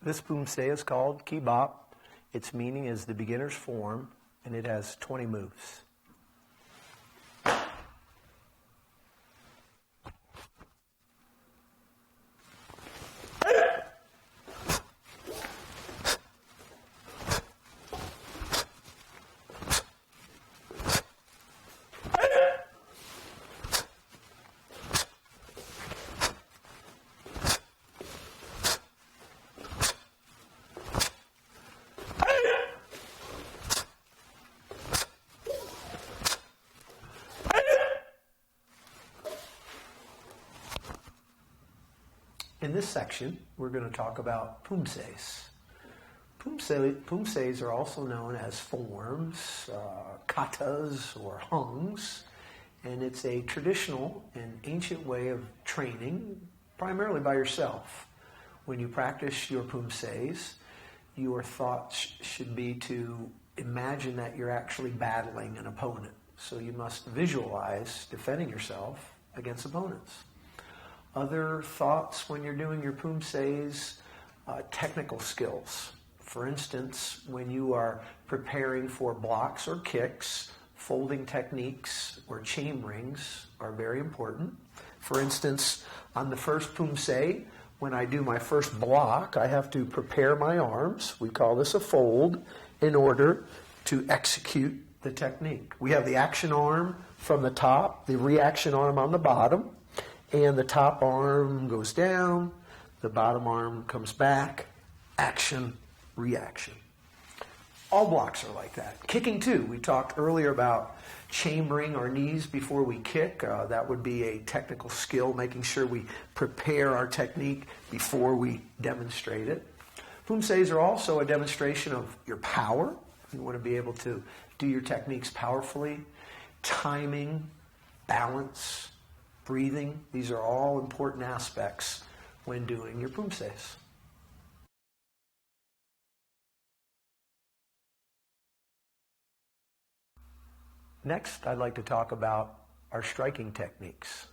This poomsae is called kibap. Its meaning is the beginner's form, and it has 20 moves. In this section, we're going to talk about poomsaes. Poomsaes are also known as forms, katas, or hungs, and it's a traditional and ancient way of training, primarily by yourself. When you practice your poomsaes, your thoughts should be to imagine that you're actually battling an opponent. So you must visualize defending yourself against opponents. Other thoughts when you're doing your poomsaes, technical skills. For instance, when you are preparing for blocks or kicks, folding techniques or chambering are very important. For instance, on the first poomsae, when I do my first block, I have to prepare my arms. We call this a fold in order to execute the technique. We have the action arm from the top, the reaction arm on the bottom. And the top arm goes down, the bottom arm comes back, action, reaction. All blocks are like that. Kicking too. We talked earlier about chambering our knees before we kick. That would be a technical skill, making sure we prepare our technique before we demonstrate it. Poomsaes are also a demonstration of your power. You want to be able to do your techniques powerfully. Timing, balance, breathing, these are all important aspects when doing your poomsaes. Next, I'd like to talk about our striking techniques.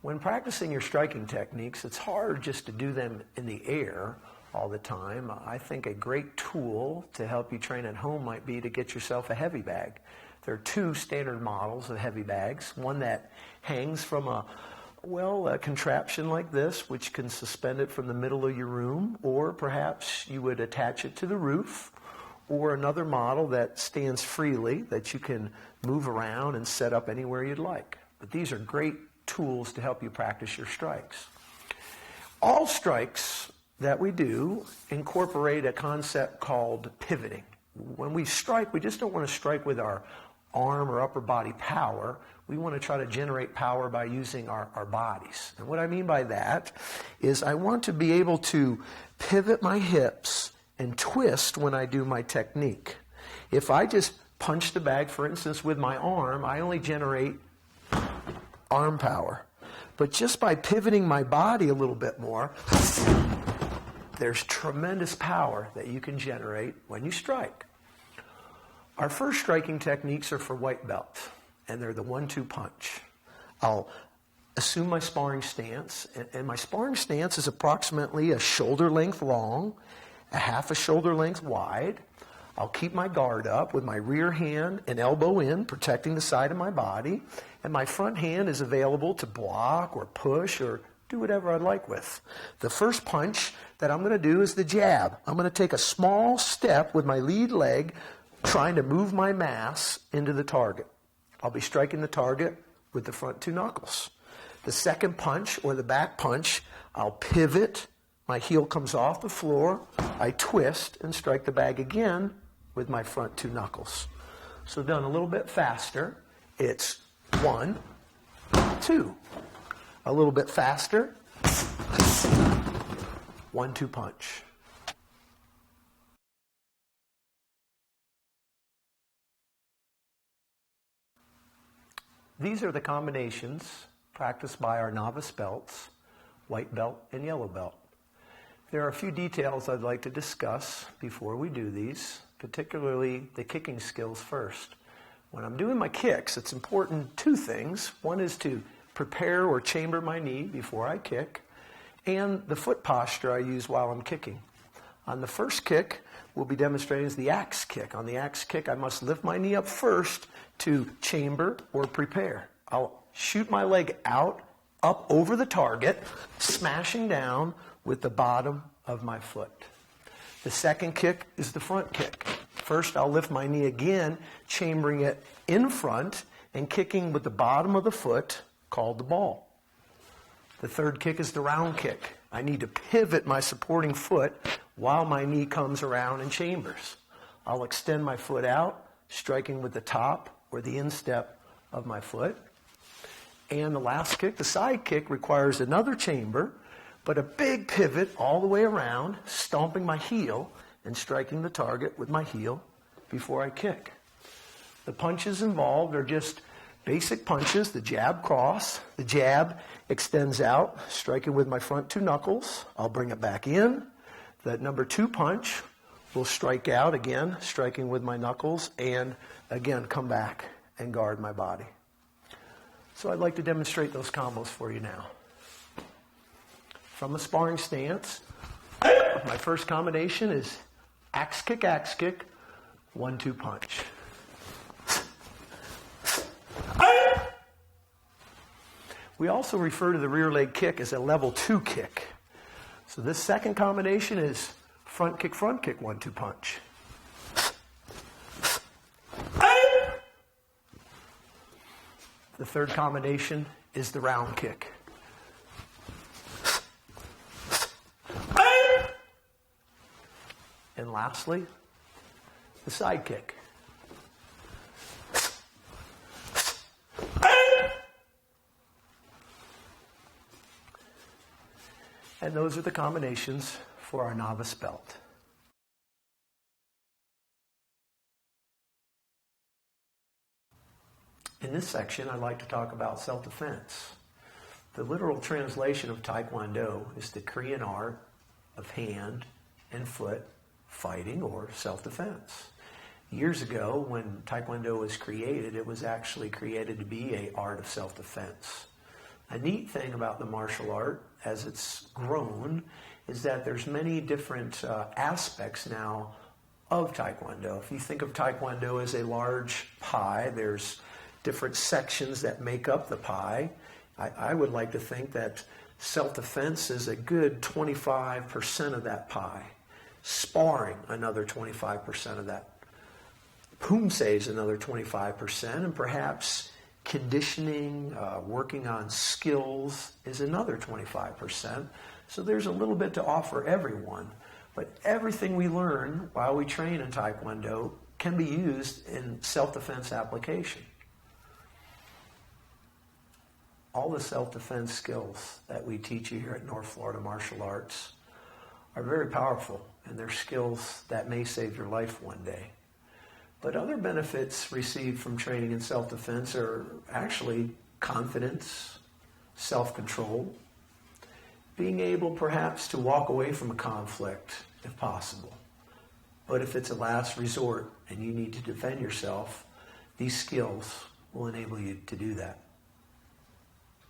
When practicing your striking techniques, it's hard just to do them in the air all the time. I think a great tool to help you train at home might be to get yourself a heavy bag. There are two standard models of heavy bags. One that hangs from a contraption like this, which can suspend it from the middle of your room, or perhaps you would attach it to the roof, or another model that stands freely that you can move around and set up anywhere you'd like. But these are great tools to help you practice your strikes. All strikes that we do incorporate a concept called pivoting. When we strike, we just don't want to strike with our arm or upper body power. We want to try to generate power by using our bodies. And what I mean by that is I want to be able to pivot my hips and twist when I do my technique. If I just punch the bag, for instance, with my arm, I only generate arm power. But just by pivoting my body a little bit more, there's tremendous power that you can generate when you strike. Our first striking techniques are for white belt, and they're the 1-2 punch. I'll assume my sparring stance, and my sparring stance is approximately a shoulder length long, a half a shoulder length wide. I'll keep my guard up with my rear hand and elbow in, protecting the side of my body, and my front hand is available to block or push or do whatever I'd like with. The first punch that I'm going to do is the jab. I'm going to take a small step with my lead leg, trying to move my mass into the target. I'll be striking the target with the front 2 knuckles. The second punch, or the back punch, I'll pivot, my heel comes off the floor, I twist and strike the bag again with my front 2 knuckles. So done a little bit faster, it's 1, 2. A little bit faster, 1-2 punch. These are the combinations practiced by our novice belts, white belt and yellow belt. There are a few details I'd like to discuss before we do these, particularly the kicking skills first. When I'm doing my kicks, it's important 2 things. One is to prepare or chamber my knee before I kick, and the foot posture I use while I'm kicking. On the first kick, we'll be demonstrating is the axe kick. On the axe kick, I must lift my knee up first to chamber or prepare. I'll shoot my leg out, up over the target, smashing down with the bottom of my foot. The second kick is the front kick. First, I'll lift my knee again, chambering it in front and kicking with the bottom of the foot, called the ball. The third kick is the round kick. I need to pivot my supporting foot while my knee comes around and chambers. I'll extend my foot out, striking with the top or the instep of my foot. And the last kick, the side kick, requires another chamber, but a big pivot all the way around, stomping my heel and striking the target with my heel before I kick. The punches involved are just basic punches, the jab cross. The jab extends out, striking with my front two knuckles. I'll bring it back in. That number 2 punch will strike out again, striking with my knuckles, and again come back and guard my body. So I'd like to demonstrate those combos for you now. From a sparring stance, my first combination is axe kick, 1-2 punch. We also refer to the rear leg kick as a level 2 kick. So this second combination is front kick, 1-2 punch. The third combination is the round kick. And lastly, the side kick. And those are the combinations for our novice belt. In this section, I'd like to talk about self-defense. The literal translation of Taekwondo is the Korean art of hand and foot fighting or self-defense. Years ago, when Taekwondo was created, it was actually created to be an art of self-defense. A neat thing about the martial art, as it's grown, is that there's many different aspects now of Taekwondo. If you think of Taekwondo as a large pie, there's different sections that make up the pie. I would like to think that self-defense is a good 25% of that pie. Sparring, another 25% of that. Poomsae is another 25%, and perhaps conditioning, working on skills is another 25%. So there's a little bit to offer everyone. But everything we learn while we train in Taekwondo can be used in self-defense application. All the self-defense skills that we teach you here at North Florida Martial Arts are very powerful, and they're skills that may save your life one day. But other benefits received from training in self-defense are actually confidence, self-control, being able perhaps to walk away from a conflict if possible. But if it's a last resort and you need to defend yourself, these skills will enable you to do that.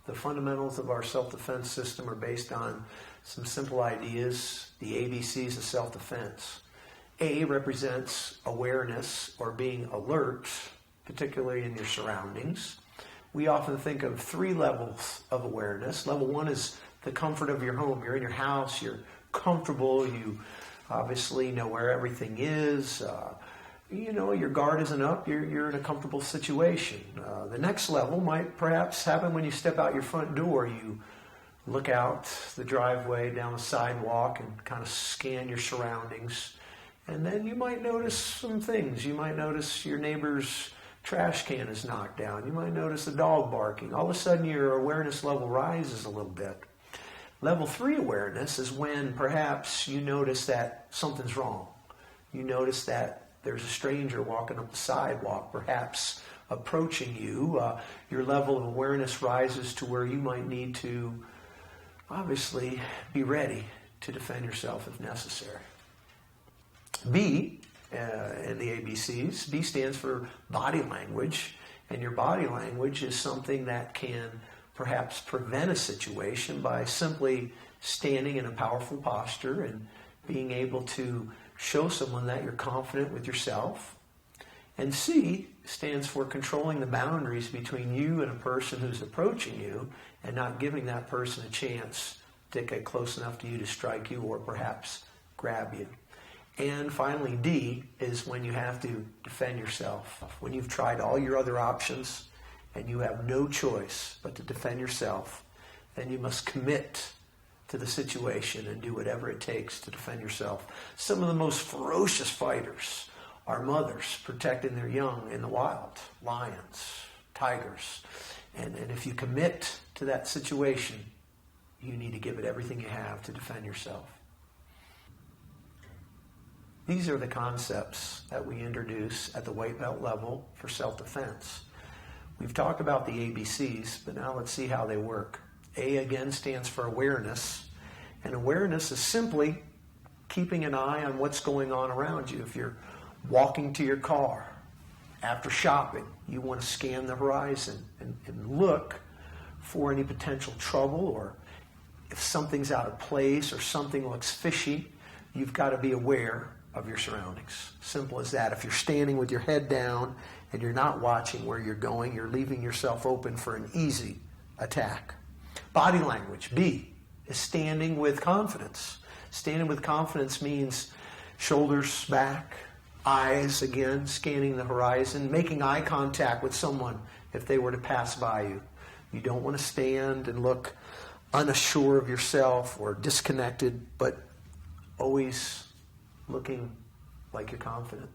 The fundamentals of our self-defense system are based on some simple ideas, the ABCs of self-defense. A represents awareness or being alert, particularly in your surroundings. We often think of 3 levels of awareness. Level 1 is the comfort of your home. You're in your house, you're comfortable, you obviously know where everything is. Your guard isn't up, you're in a comfortable situation. The next level might perhaps happen when you step out your front door. You look out the driveway, down the sidewalk, and kind of scan your surroundings. And then you might notice some things. You might notice your neighbor's trash can is knocked down. You might notice a dog barking. All of a sudden your awareness level rises a little bit. Level 3 awareness is when perhaps you notice that something's wrong. You notice that there's a stranger walking up the sidewalk, perhaps approaching you. Your level of awareness rises to where you might need to obviously be ready to defend yourself if necessary. B, in the ABCs, B stands for body language, and your body language is something that can perhaps prevent a situation by simply standing in a powerful posture and being able to show someone that you're confident with yourself. And C stands for controlling the boundaries between you and a person who's approaching you and not giving that person a chance to get close enough to you to strike you or perhaps grab you. And finally, D is when you have to defend yourself. When you've tried all your other options and you have no choice but to defend yourself, then you must commit to the situation and do whatever it takes to defend yourself. Some of the most ferocious fighters are mothers protecting their young in the wild, lions, tigers. And if you commit to that situation, you need to give it everything you have to defend yourself. These are the concepts that we introduce at the white belt level for self-defense. We've talked about the ABCs, but now let's see how they work. A, again, stands for awareness. And awareness is simply keeping an eye on what's going on around you. If you're walking to your car after shopping, you want to scan the horizon and look for any potential trouble, or if something's out of place or something looks fishy, you've got to be aware of your surroundings. Simple as that. If you're standing with your head down and you're not watching where you're going, you're leaving yourself open for an easy attack. Body language, B, is standing with confidence. Standing with confidence means shoulders back, eyes, again, scanning the horizon, making eye contact with someone if they were to pass by you. You don't want to stand and look unsure of yourself or disconnected, but always looking like you're confident.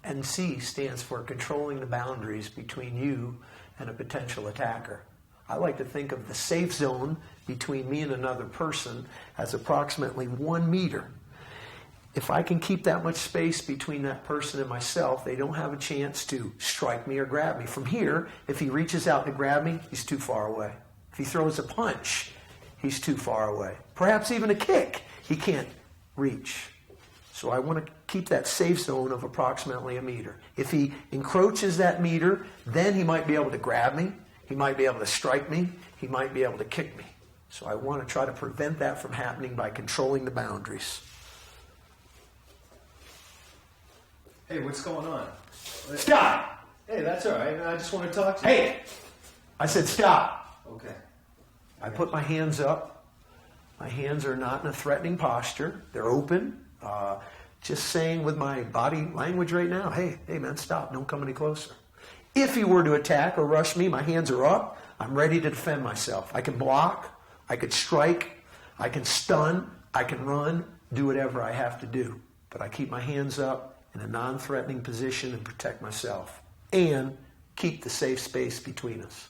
And C stands for controlling the boundaries between you and a potential attacker. I like to think of the safe zone between me and another person as approximately 1 meter. If I can keep that much space between that person and myself, they don't have a chance to strike me or grab me. From here, if he reaches out to grab me, he's too far away. If he throws a punch, he's too far away. Perhaps even a kick, he can't reach. So I want to keep that safe zone of approximately 1 meter. If he encroaches that meter, then he might be able to grab me. He might be able to strike me. He might be able to kick me. So I want to try to prevent that from happening by controlling the boundaries. Hey, what's going on? Stop! Hey, that's all right. I just want to talk to you. Hey! I said stop. Okay. I put my hands up. My hands are not in a threatening posture. They're open. Just saying with my body language right now, hey man, stop. Don't come any closer. If he were to attack or rush me, my hands are up. I'm ready to defend myself. I can block. I could strike. I can stun. I can run. Do whatever I have to do. But I keep my hands up in a non-threatening position and protect myself. And keep the safe space between us.